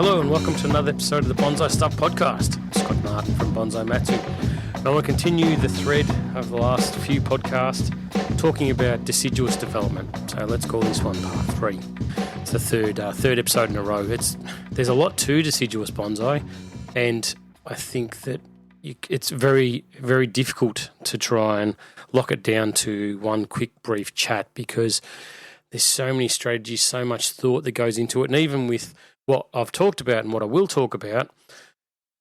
Hello and welcome to another episode of the Bonsai Stuff podcast. I'm Scott Martin from Bonsai Matsu. And I want to continue the thread of the last few podcasts talking about deciduous development. So let's call this one part 3. It's the third episode in a row. There's a lot to deciduous bonsai, and I think that it's very, very difficult to try and lock it down to one quick brief chat because there's so many strategies, so much thought that goes into it. And even with what I've talked about and what I will talk about,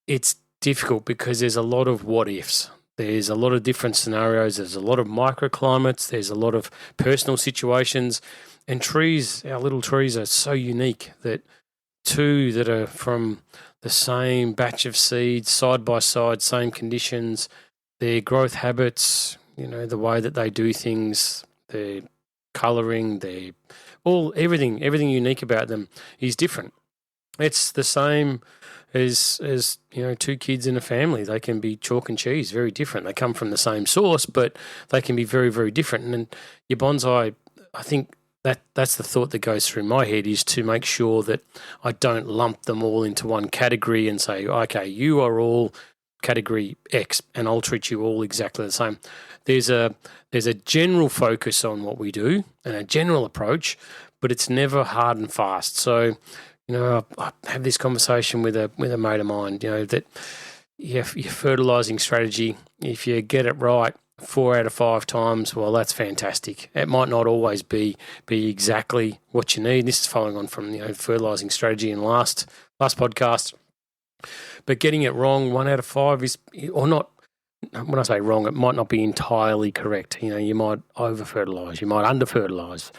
it's difficult because there's a lot of what ifs. There's a lot of different scenarios. There's a lot of microclimates. There's a lot of personal situations. And trees, our little trees, are so unique that two that are from the same batch of seeds, side by side, same conditions, their growth habits, the way that they do things, their colouring, everything unique about them is different. It's the same as two kids in a family. They can be chalk and cheese, very different. They come from the same source, but they can be very, very different. And your bonsai, I think that's the thought that goes through my head, is to make sure that I don't lump them all into one category and say, okay, you are all category X and I'll treat you all exactly the same. There's a general focus on what we do and a general approach, but it's never hard and fast. So, I have this conversation with a mate of mine, that your fertilising strategy, if you get it right 4 out of 5 times, well, that's fantastic. It might not always be exactly what you need. This is following on from fertilising strategy in last podcast. But getting it wrong 1 out of 5 is, or not. When I say wrong, it might not be entirely correct. You might over-fertilise, you might under-fertilise.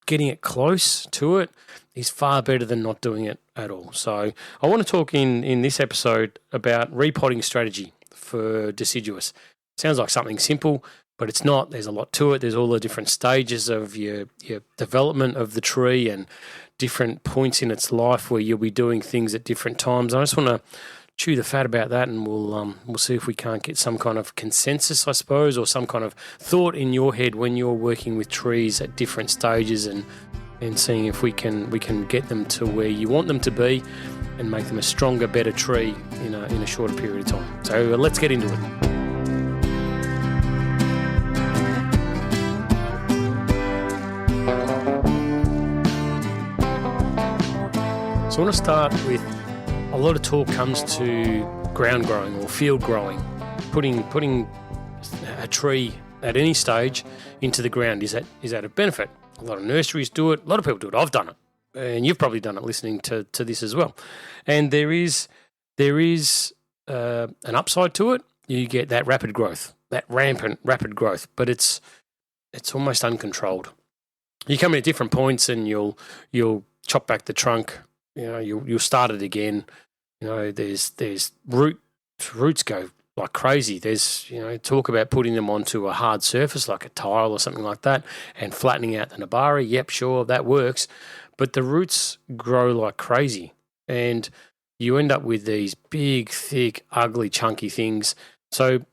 Getting it close to it is far better than not doing it at all. So I want to talk in this episode about repotting strategy for deciduous. Sounds like something simple, but it's not. There's a lot to it. There's all the different stages of your development of the tree and different points in its life where you'll be doing things at different times. I just want to chew the fat about that, and we'll see if we can't get some kind of consensus, I suppose, or some kind of thought in your head when you're working with trees at different stages, and seeing if we can get them to where you want them to be and make them a stronger, better tree in a shorter period of time. So let's get into it. So I want to start with, a lot of talk comes to ground growing or field growing, putting a tree at any stage into the ground. Is that a benefit? A lot of nurseries do it. A lot of people do it. I've done it, and you've probably done it listening to this as well. And there is an upside to it. You get that rapid growth, that rampant rapid growth, but it's almost uncontrolled. You come in at different points, and you'll chop back the trunk. You'll start it again. There's roots go like crazy. There's, talk about putting them onto a hard surface like a tile or something like that and flattening out the nabari. Yep, sure, that works. But the roots grow like crazy, and you end up with these big, thick, ugly, chunky things. So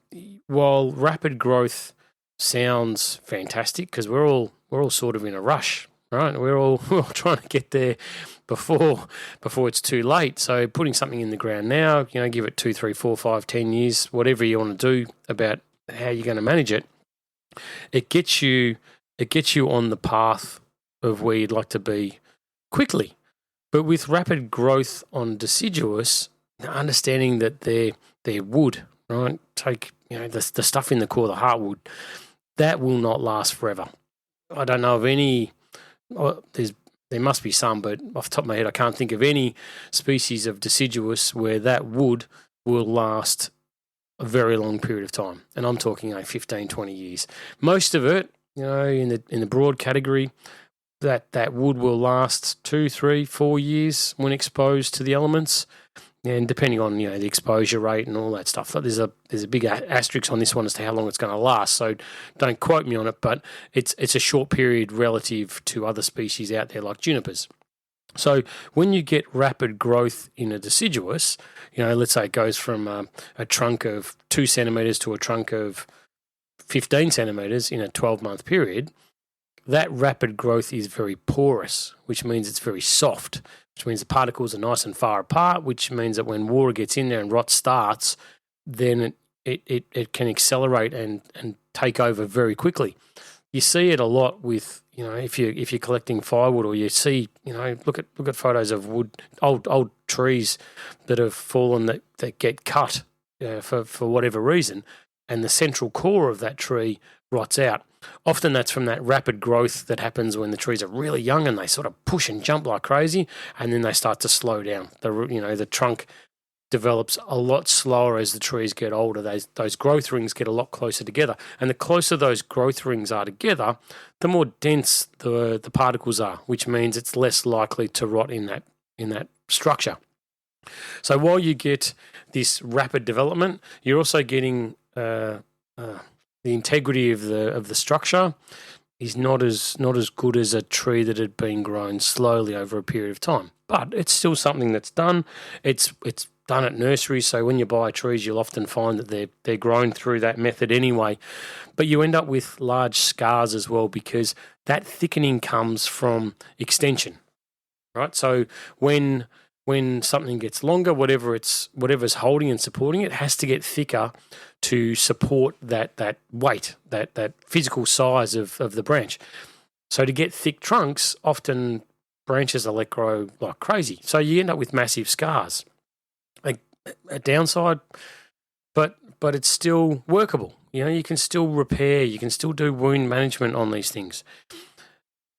while rapid growth sounds fantastic, because we're all sort of in a rush, right? We're all trying to get there before it's too late. So putting something in the ground now, give it 2, 3, 4, 5, 10 years, whatever you want to do about how you're going to manage it. It gets you on the path of where you'd like to be quickly. But with rapid growth on deciduous, understanding that they're wood, right? Take the stuff in the core, the heartwood, that will not last forever. I don't know of any. There must be some, but off the top of my head, I can't think of any species of deciduous where that wood will last a very long period of time. And I'm talking 15, 20 years. Most of it, in the broad category, that wood will last 2, 3, 4 years when exposed to the elements. And depending on the exposure rate and all that stuff, there's a big asterisk on this one as to how long it's going to last. So don't quote me on it, but it's a short period relative to other species out there like junipers. So when you get rapid growth in a deciduous, let's say it goes from a trunk of 2 centimetres to a trunk of 15 centimetres in a 12-month period, that rapid growth is very porous, which means it's very soft, which means the particles are nice and far apart, which means that when water gets in there and rot starts, then it can accelerate and take over very quickly. You see it a lot with, if you're collecting firewood, or you see, look at photos of old trees that have fallen that get cut for whatever reason, and the central core of that tree rots out. Often that's from that rapid growth that happens when the trees are really young and they sort of push and jump like crazy, and then they start to slow down. The trunk develops a lot slower as the trees get older. Those growth rings get a lot closer together, and the closer those growth rings are together, the more dense the particles are, which means it's less likely to rot in that structure. So while you get this rapid development, you're also getting the integrity of the structure is not as good as a tree that had been grown slowly over a period of time. But it's still something that's done. It's done at nurseries, so when you buy trees, you'll often find that they're grown through that method anyway. But you end up with large scars as well, because that thickening comes from extension, right? So when something gets longer, whatever's holding and supporting it has to get thicker to support that weight, that physical size of the branch. So to get thick trunks, often branches are let grow like crazy. So you end up with massive scars. A downside, but it's still workable. You can still repair, you can still do wound management on these things.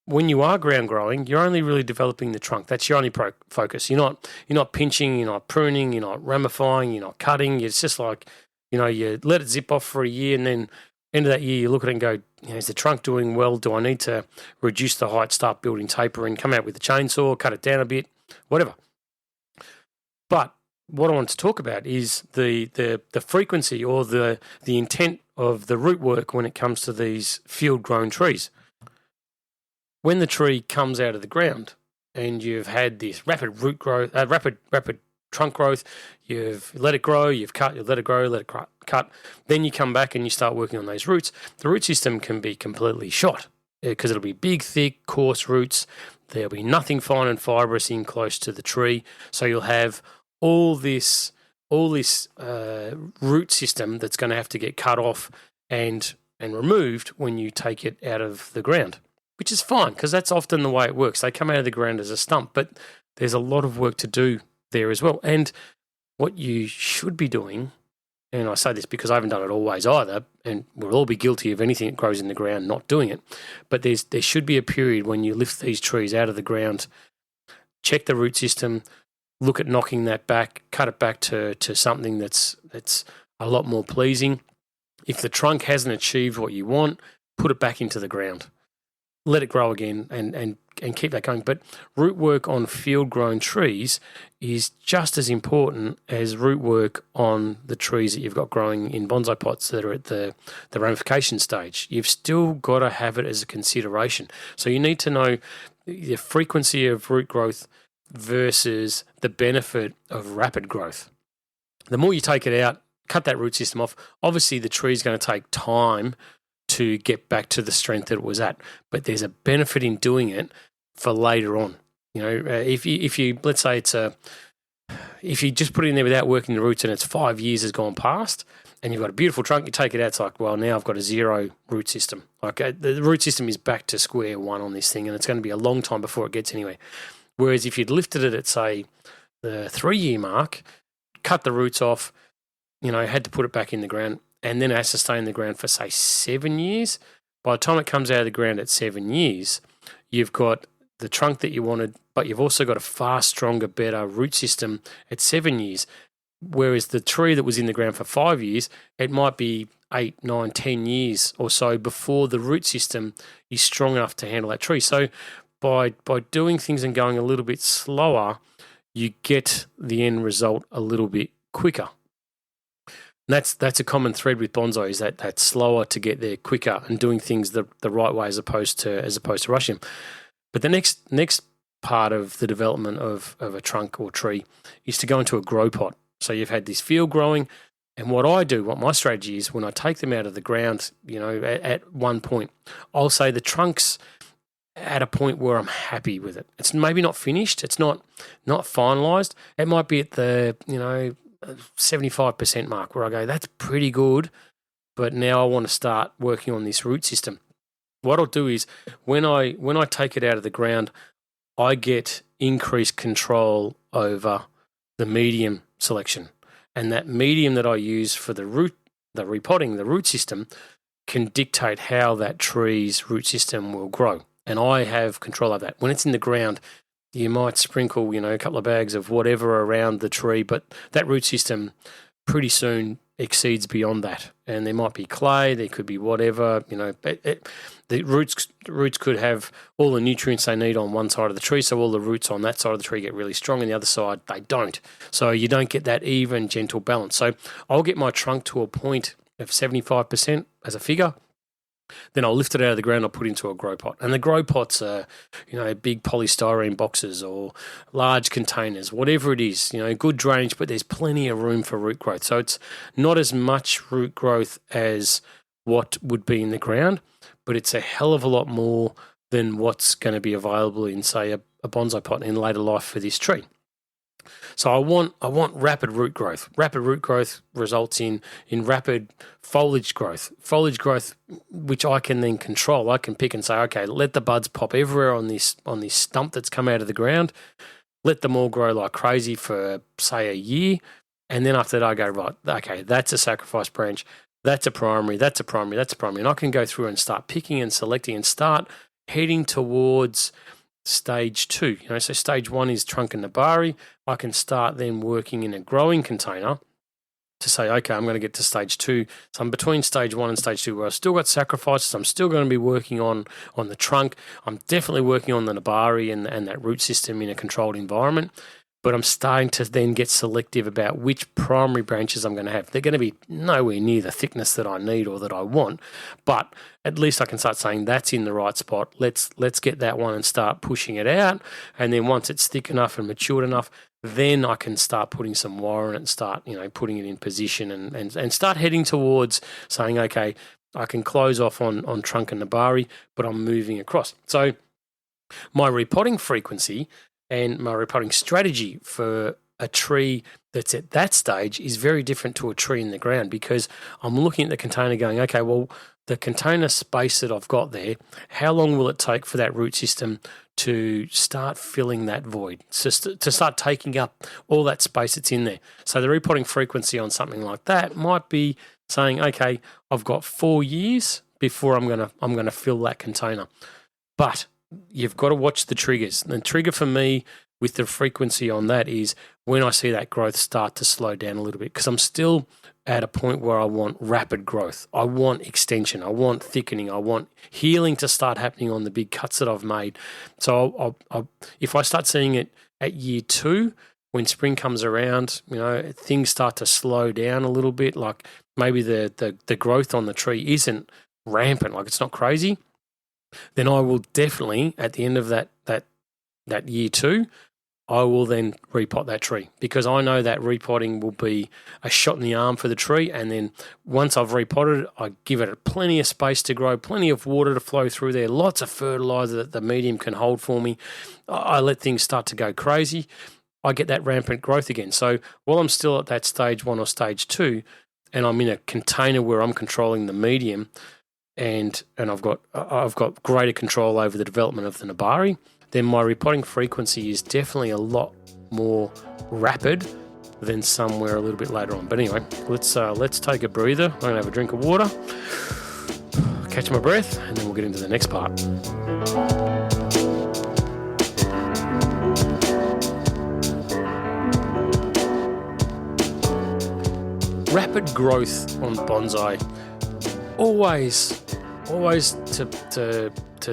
When you are ground growing, you're only really developing the trunk. That's your only focus. You're not pinching, you're not pruning, you're not ramifying, you're not cutting. It's just like, you let it zip off for a year, and then end of that year you look at it and go, is the trunk doing well? Do I need to reduce the height, start building tapering, come out with a chainsaw, cut it down a bit, whatever. But what I want to talk about is the frequency or the intent of the root work when it comes to these field-grown trees. When the tree comes out of the ground and you've had this rapid root growth, rapid trunk growth, you've let it grow, you've let it grow, let it cut, then you come back and you start working on those roots. The root system can be completely shot because it'll be big, thick, coarse roots. There'll be nothing fine and fibrous in close to the tree, so you'll have all this root system that's going to have to get cut off and removed when you take it out of the ground, which is fine because that's often the way it works. They come out of the ground as a stump, but there's a lot of work to do there as well. And what you should be doing, and I say this because I haven't done it always either, and we'll all be guilty of anything that grows in the ground not doing it, but there should be a period when you lift these trees out of the ground, check the root system, look at knocking that back, cut it back to something that's a lot more pleasing. If the trunk hasn't achieved what you want, put it back into the ground. Let it grow again and keep that going. But root work on field-grown trees is just as important as root work on the trees that you've got growing in bonsai pots that are at the ramification stage. You've still got to have it as a consideration. So you need to know the frequency of root growth versus the benefit of rapid growth. The more you take it out, cut that root system off, obviously the tree is going to take time to get back to the strength that it was at, but there's a benefit in doing it for later on. If you let's say if you just put it in there without working the roots and it's 5 years has gone past and you've got a beautiful trunk, you take it out, it's like, well, now I've got a zero root system. Like the root system is back to square one on this thing, and it's going to be a long time before it gets anywhere. Whereas if you'd lifted it at, say, the 3-year mark, cut the roots off, had to put it back in the ground, and then it has to stay in the ground for, say, 7 years, by the time it comes out of the ground at 7 years, you've got the trunk that you wanted, but you've also got a far stronger, better root system at 7 years. Whereas the tree that was in the ground for 5 years, it might be 8, 9, 10 years or so before the root system is strong enough to handle that tree. So by doing things and going a little bit slower, you get the end result a little bit quicker. And that's a common thread with bonsai, is that slower to get there quicker and doing things the right way as opposed to rushing them. But the next part of the development of a trunk or tree is to go into a grow pot. So you've had this field growing, and what my strategy is when I take them out of the ground, at one point, I'll say the trunks at a point where I'm happy with it. It's maybe not finished. It's not finalised. It might be at the 75% mark where I go, that's pretty good, but now I want to start working on this root system. What I'll do is when I take it out of the ground, I get increased control over the medium selection. And that medium that I use for the repotting, the root system, can dictate how that tree's root system will grow. And I have control of that. When it's in the ground, you might sprinkle, a couple of bags of whatever around the tree, but that root system pretty soon exceeds beyond that. And there might be clay, there could be whatever, the roots could have all the nutrients they need on one side of the tree, so all the roots on that side of the tree get really strong, and the other side they don't. So you don't get that even, gentle balance. So I'll get my trunk to a point of 75% as a figure. Then I'll lift it out of the ground, I'll put it into a grow pot. And the grow pots are, big polystyrene boxes or large containers, whatever it is, good drainage, but there's plenty of room for root growth. So it's not as much root growth as what would be in the ground, but it's a hell of a lot more than what's going to be available in, say, a bonsai pot in later life for this tree. So I want rapid root growth. Rapid root growth results in rapid foliage growth. Foliage growth, which I can then control. I can pick and say, okay, let the buds pop everywhere on this stump that's come out of the ground. Let them all grow like crazy for, say, a year. And then after that, I go, right, okay, that's a sacrifice branch. That's a primary, that's a primary, that's a primary. And I can go through and start picking and selecting and start heading towards stage 2. So stage 1 is trunk and nabari. I can start then working in a growing container to say, okay, I'm going to get to stage 2. So I'm between stage 1 and stage 2 where I've still got sacrifices. I'm still going to be working on the trunk. I'm definitely working on the nabari and that root system in a controlled environment. But I'm starting to then get selective about which primary branches I'm going to have. They're going to be nowhere near the thickness that I need or that I want, but at least I can start saying that's in the right spot. Let's get that one and start pushing it out. And then once it's thick enough and matured enough, then I can start putting some wire in it and start, putting it in position and start heading towards saying, okay, I can close off on trunk and nabari, but I'm moving across. So my repotting frequency and my repotting strategy for a tree that's at that stage is very different to a tree in the ground, because I'm looking at the container going, okay, well, the container space that I've got there, how long will it take for that root system to start filling that void, to start taking up all that space that's in there? So the repotting frequency on something like that might be saying, okay, I've got 4 years before I'm gonna fill that container. But you've got to watch the triggers. The trigger for me with the frequency on that is when I see that growth start to slow down a little bit, because I'm still at a point where I want rapid growth. I want extension. I want thickening. I want healing to start happening on the big cuts that I've made. So if I start seeing it at year 2, when spring comes around, things start to slow down a little bit, like maybe the growth on the tree isn't rampant, like it's not crazy, then I will definitely, at the end of that year 2, I will then repot that tree, because I know that repotting will be a shot in the arm for the tree. And then once I've repotted it, I give it plenty of space to grow, plenty of water to flow through there, lots of fertilizer that the medium can hold for me. I let things start to go crazy. I get that rampant growth again. So while I'm still at that stage 1 or stage 2, and I'm in a container where I'm controlling the medium, and I've got greater control over the development of the nabari, then my repotting frequency is definitely a lot more rapid than somewhere a little bit later on. But anyway, let's take a breather. I'm going to have a drink of water, catch my breath, and then we'll get into the next part. Rapid growth on bonsai, always to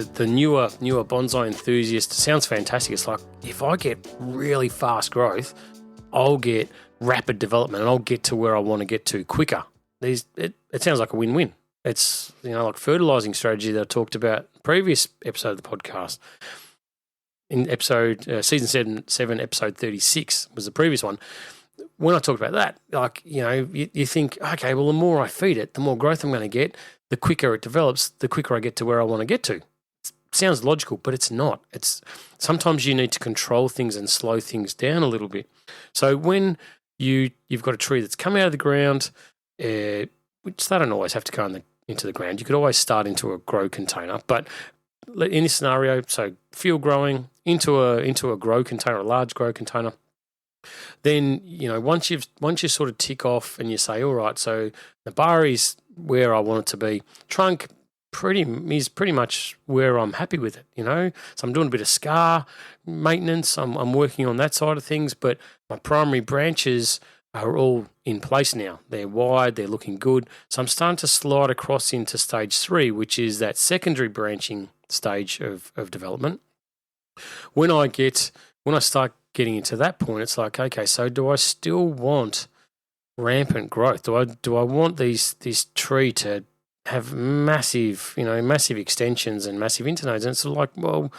the newer bonsai enthusiast, sounds fantastic. It's like, if I get really fast growth, I'll get rapid development and I'll get to where I want to get to quicker. It sounds like a win-win. It's like fertilizing strategy that I talked about in the previous episode of the podcast. In season 7, episode 36 was the previous one. When I talked about that, you think, okay, well, the more I feed it, the more growth I'm going to get, the quicker it develops, the quicker I get to where I want to get to. It's sounds logical, but it's not. It's sometimes you need to control things and slow things down a little bit. So when you've got a tree that's come out of the ground, which they don't always have to go into the ground. You could always start into a grow container, but in this scenario, so field growing into a grow container, a large grow container. Then, once you sort of tick off and you say, all right, so the bar is where I want it to be. Trunk is pretty much where I'm happy with it, So I'm doing a bit of scar maintenance. I'm working on that side of things, but my primary branches are all in place now. They're wide, they're looking good. So I'm starting to slide across into stage 3, which is that secondary branching stage of development. When I start getting into that point, it's like, okay, so do I still want rampant growth? Do I want this tree to have massive extensions and massive internodes? And it's like, well,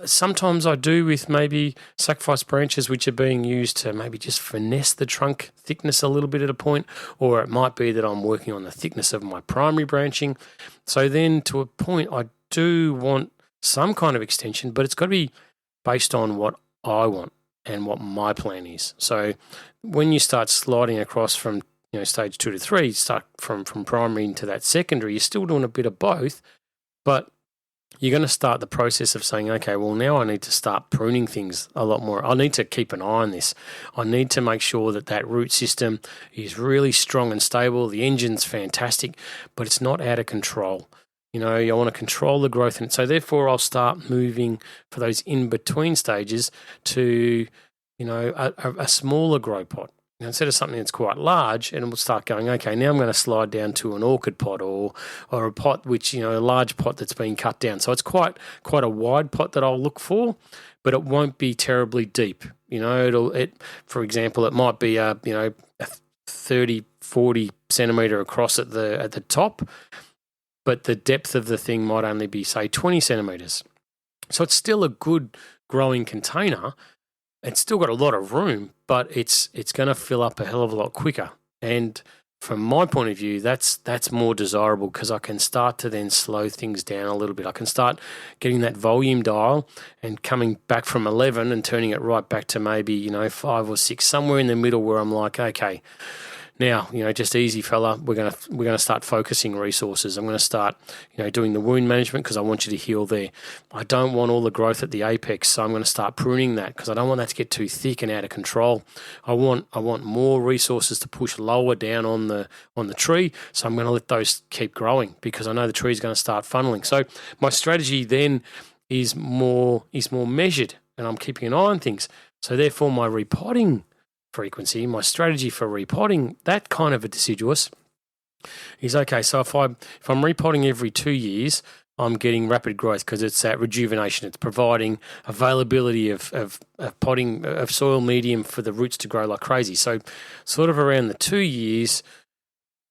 sometimes I do with maybe sacrifice branches which are being used to maybe just finesse the trunk thickness a little bit at a point, or it might be that I'm working on the thickness of my primary branching. So then to a point, I do want some kind of extension, but it's got to be based on what I want and what my plan is. So when you start sliding across from stage 2 to 3, start from primary into that secondary, you're still doing a bit of both, but you're going to start the process of saying, okay, well, now I need to start pruning things a lot more. I need to keep an eye on this. I need to make sure that root system is really strong and stable. The engine's fantastic, but it's not out of control. I want to control the growth. And so therefore I'll start moving for those in-between stages to, a smaller grow pot. Instead of something that's quite large, and we'll start going, okay, now I'm going to slide down to an orchid pot or a pot which, a large pot that's been cut down. So it's quite a wide pot that I'll look for, but it won't be terribly deep. For example, it might be a 30, 40 centimeter across at the top, but the depth of the thing might only be, say, 20 centimeters. So it's still a good growing container. It's still got a lot of room, but it's going to fill up a hell of a lot quicker. And from my point of view, that's more desirable because I can start to then slow things down a little bit. I can start getting that volume dial and coming back from 11 and turning it right back to maybe 5 or 6, somewhere in the middle where I'm like, okay, now, just easy, fella. We're gonna start focusing resources. I'm going to start, doing the wound management because I want you to heal there. I don't want all the growth at the apex, so I'm going to start pruning that because I don't want that to get too thick and out of control. I want more resources to push lower down on the tree, so I'm going to let those keep growing because I know the tree is going to start funneling. So my strategy then is more measured, and I'm keeping an eye on things. So therefore, my repotting frequency, my strategy for repotting that kind of a deciduous is, okay, so if I'm repotting every 2 years, I'm getting rapid growth because it's that rejuvenation. It's providing availability of potting of soil medium for the roots to grow like crazy. So sort of around the 2 years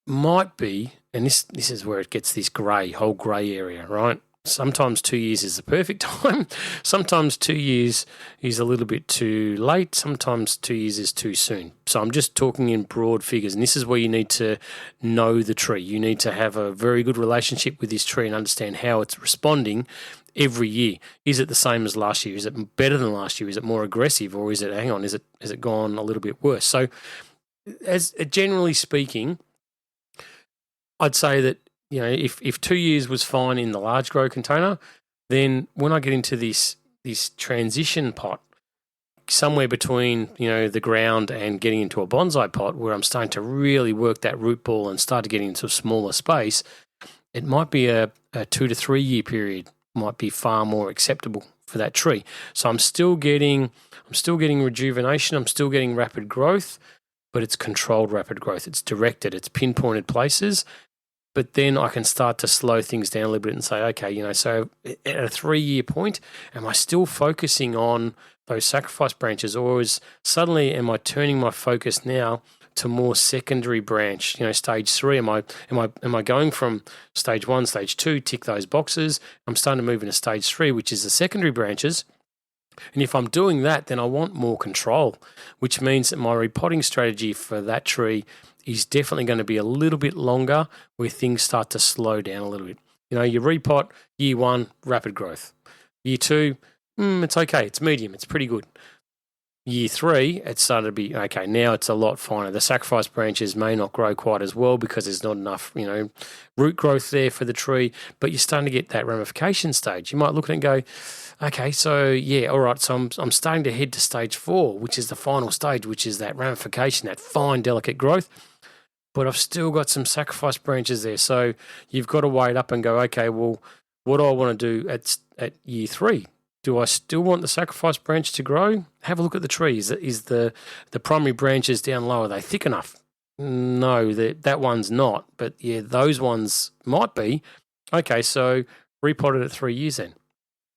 might be, and this is where it gets this whole grey area, right? Sometimes 2 years is the perfect time. Sometimes 2 years is a little bit too late. Sometimes 2 years is too soon. So I'm just talking in broad figures. And this is where you need to know the tree. You need to have a very good relationship with this tree and understand how it's responding every year. Is it the same as last year? Is it better than last year? Is it more aggressive? Or is it, has it gone a little bit worse? So as generally speaking, I'd say that if 2 years was fine in the large grow container, then when I get into this transition pot, somewhere between the ground and getting into a bonsai pot, where I'm starting to really work that root ball and start to get into a smaller space, it might be a 2 to 3 year period. Might be far more acceptable for that tree. So I'm still getting rejuvenation. I'm still getting rapid growth, but it's controlled rapid growth. It's directed. It's pinpointed places. But then I can start to slow things down a little bit and say, okay, so at a 3 year point, am I still focusing on those sacrifice branches, or am I turning my focus now to more secondary branch? Stage 3. Am I going from stage 1, stage 2, tick those boxes? I'm starting to move into stage 3, which is the secondary branches. And if I'm doing that, then I want more control, which means that my repotting strategy for that tree is definitely going to be a little bit longer, where things start to slow down a little bit. You repot, year 1, rapid growth. Year 2, it's okay. It's medium. It's pretty good. Year 3, it started to be, okay, now it's a lot finer. The sacrifice branches may not grow quite as well because there's not enough, root growth there for the tree, but you're starting to get that ramification stage. You might look at it and go, okay, so yeah, all right, so I'm starting to head to stage 4, which is the final stage, which is that ramification, that fine, delicate growth, but I've still got some sacrifice branches there. So you've got to wait up and go, okay, well, what do I want to do at year 3? Do I still want the sacrifice branch to grow? Have a look at the tree. Is the primary branches down low, are they thick enough? No, that one's not. But yeah, those ones might be. Okay, so repot it at 3 years then.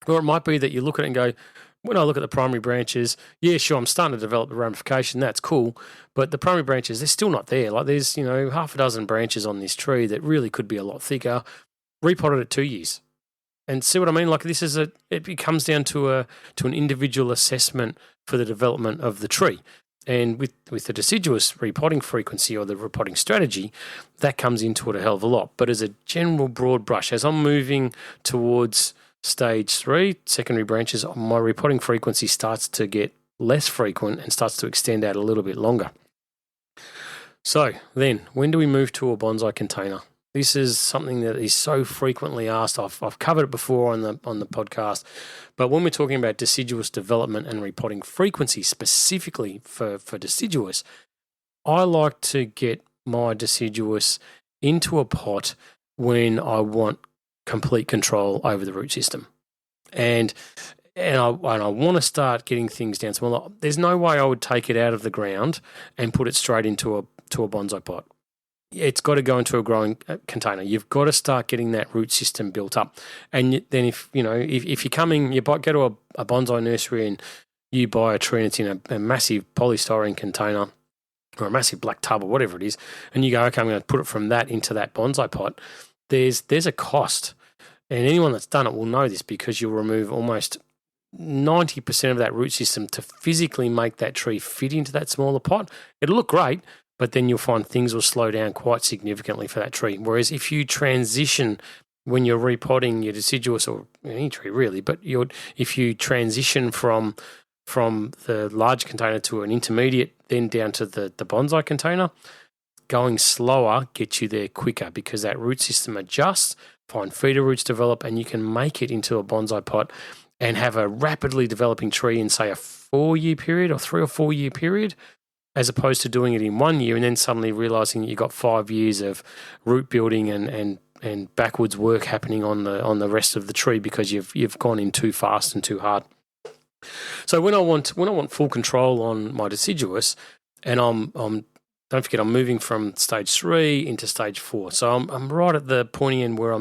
Or it might be that you look at it and go, when I look at the primary branches, yeah, sure, I'm starting to develop the ramification. That's cool. But the primary branches, they're still not there. Like there's, half a dozen branches on this tree that really could be a lot thicker. Repot it at 2 years. And see what I mean? Like it comes down to an individual assessment for the development of the tree. And with the deciduous repotting frequency or the repotting strategy, that comes into it a hell of a lot. But as a general broad brush, as I'm moving towards stage 3, secondary branches, my repotting frequency starts to get less frequent and starts to extend out a little bit longer. So then, when do we move to a bonsai container? This is something that is so frequently asked. I've covered it before on the podcast, but when we're talking about deciduous development and repotting frequency specifically for deciduous, I like to get my deciduous into a pot when I want complete control over the root system, and I want to start getting things down. So there's no way I would take it out of the ground and put it straight into a bonsai pot. It's got to go into a growing container. You've got to start getting that root system built up. And then if you're coming, you go to a bonsai nursery and you buy a tree and it's in a massive polystyrene container or a massive black tub or whatever it is, and you go, okay, I'm going to put it from that into that bonsai pot, there's a cost. And anyone that's done it will know this because you'll remove almost 90% of that root system to physically make that tree fit into that smaller pot. It'll look great, but then you'll find things will slow down quite significantly for that tree. Whereas if you transition when you're repotting your deciduous or any tree really, but if you transition from the large container to an intermediate, then down to the bonsai container, going slower gets you there quicker because that root system adjusts, fine feeder roots develop, and you can make it into a bonsai pot and have a rapidly developing tree in, say, a 4-year period or 3 or 4 year period, as opposed to doing it in 1 year and then suddenly realizing that you've got 5 years of root building and backwards work happening on the rest of the tree because you've gone in too fast and too hard. So when I want full control on my deciduous, and don't forget I'm moving from stage 3 into stage 4. So I'm right at the pointy end where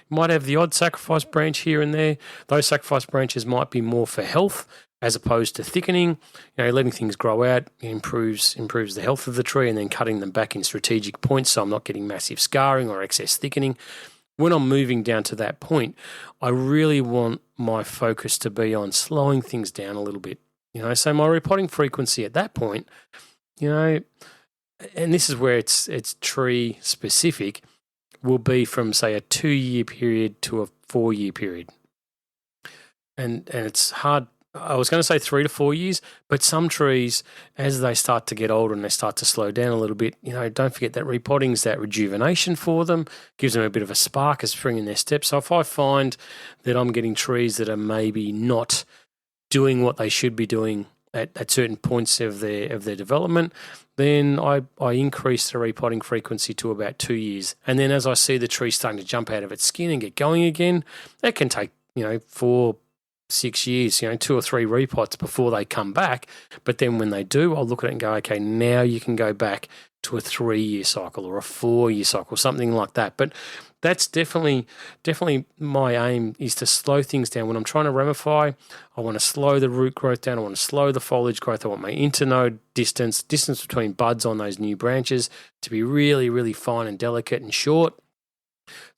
might have the odd sacrifice branch here and there. Those sacrifice branches might be more for health as opposed to thickening. Letting things grow out improves the health of the tree, and then cutting them back in strategic points so I'm not getting massive scarring or excess thickening. When I'm moving down to that point, I really want my focus to be on slowing things down a little bit. So my repotting frequency at that point, and this is where it's tree specific, will be from, say, a 2-year period to a 4-year period. And it's hard. I was going to say 3 to 4 years, but some trees, as they start to get older and they start to slow down a little bit, don't forget that repotting is that rejuvenation for them, gives them a bit of a spark, a spring in their step. So if I find that I'm getting trees that are maybe not doing what they should be doing at certain points of their development, then I increase the repotting frequency to about 2 years. And then as I see the tree starting to jump out of its skin and get going again, that can take 4-6 years, 2 or 3 repots before they come back. But then when they do, I'll look at it and go, okay, now you can go back to a 3-year cycle or a 4-year cycle, something like that. But that's definitely my aim, is to slow things down. When I'm trying to ramify, I want to slow the root growth down. I want to slow the foliage growth. I want my internode distance between buds on those new branches to be really, really fine and delicate and short.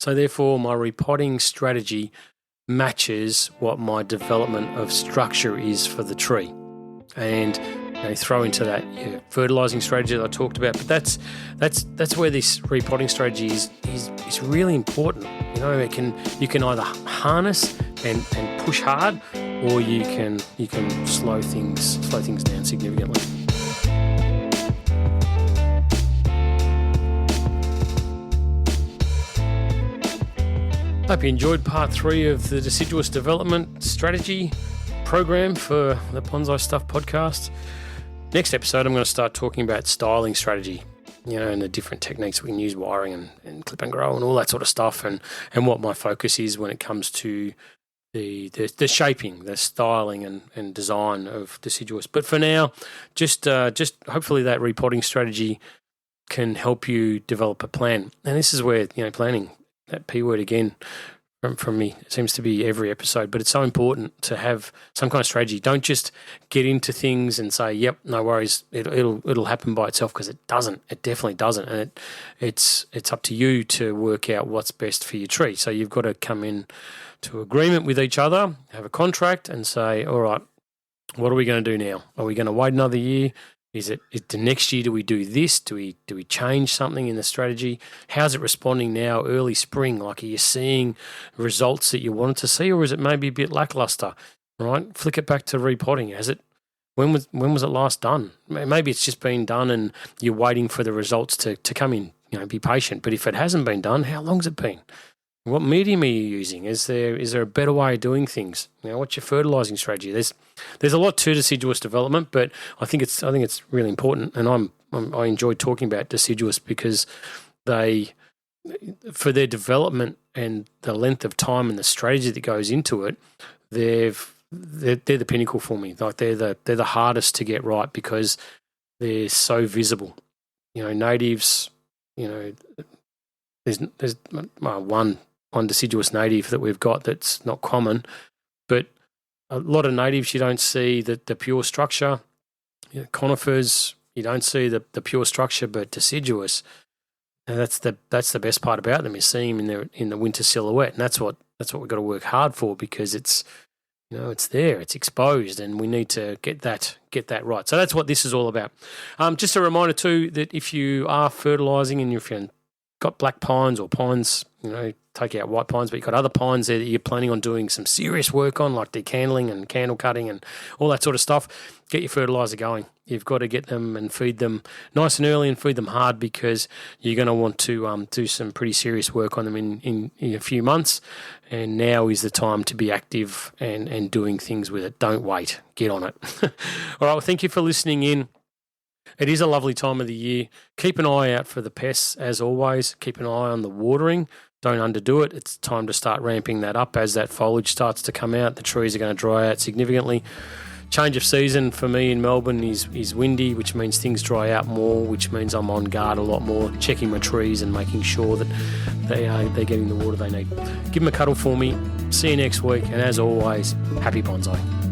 So therefore, my repotting strategy matches what my development of structure is for the tree. And throw into that fertilizing strategy that I talked about. But that's where this repotting strategy is really important. You can either harness and push hard, or you can slow things down significantly. Hope you enjoyed part 3 of the Deciduous Development Strategy program for the Bonsai Stuff podcast. Next episode, I'm going to start talking about styling strategy, and the different techniques we can use, wiring and clip and grow and all that sort of stuff, and what my focus is when it comes to the shaping, the styling and design of deciduous. But for now, just hopefully that repotting strategy can help you develop a plan. And this is where, planning, that P word again from me, it seems to be every episode, but it's so important to have some kind of strategy. Don't just get into things and say, yep, no worries, it'll happen by itself, because it doesn't. It definitely doesn't. And it's up to you to work out what's best for your tree. So you've got to come in to agreement with each other, have a contract, and say, all right, what are we going to do now? Are we going to wait another year? Is the next year, do we do this? Do we change something in the strategy? How's it responding now, early spring? Like, are you seeing results that you wanted to see, or is it maybe a bit lackluster? Right? Flick it back to repotting. When was it last done? Maybe it's just been done and you're waiting for the results to come in. Be patient. But if it hasn't been done, how long's it been? What medium are you using? Is there a better way of doing things? What's your fertilizing strategy? There's a lot to deciduous development, but I think it's really important, and I enjoy talking about deciduous because for their development and the length of time and the strategy that goes into it, they're the pinnacle for me. Like, they're the hardest to get right because they're so visible. Natives. There's one deciduous native that we've got that's not common, but a lot of natives you don't see the pure structure. Conifers, you don't see the pure structure, but deciduous, and that's the best part about them, is seeing them in the winter silhouette, and that's what we've got to work hard for, because it's it's there, it's exposed, and we need to get that right. So that's what this is all about. Just a reminder too that if you are fertilizing and if you've got black pines or pines, take out white pines, but you've got other pines there that you're planning on doing some serious work on, like decandling and candle cutting and all that sort of stuff, get your fertilizer going. You've got to get them and feed them nice and early and feed them hard, because you're going to want to do some pretty serious work on them in a few months. And now is the time to be active and doing things with it. Don't wait. Get on it. All right. Well, thank you for listening in. It is a lovely time of the year. Keep an eye out for the pests, as always. Keep an eye on the watering. Don't underdo it. It's time to start ramping that up as that foliage starts to come out. The trees are going to dry out significantly. Change of season for me in Melbourne is windy, which means things dry out more, which means I'm on guard a lot more, checking my trees and making sure that they're getting the water they need. Give them a cuddle for me. See you next week. And as always, happy bonsai.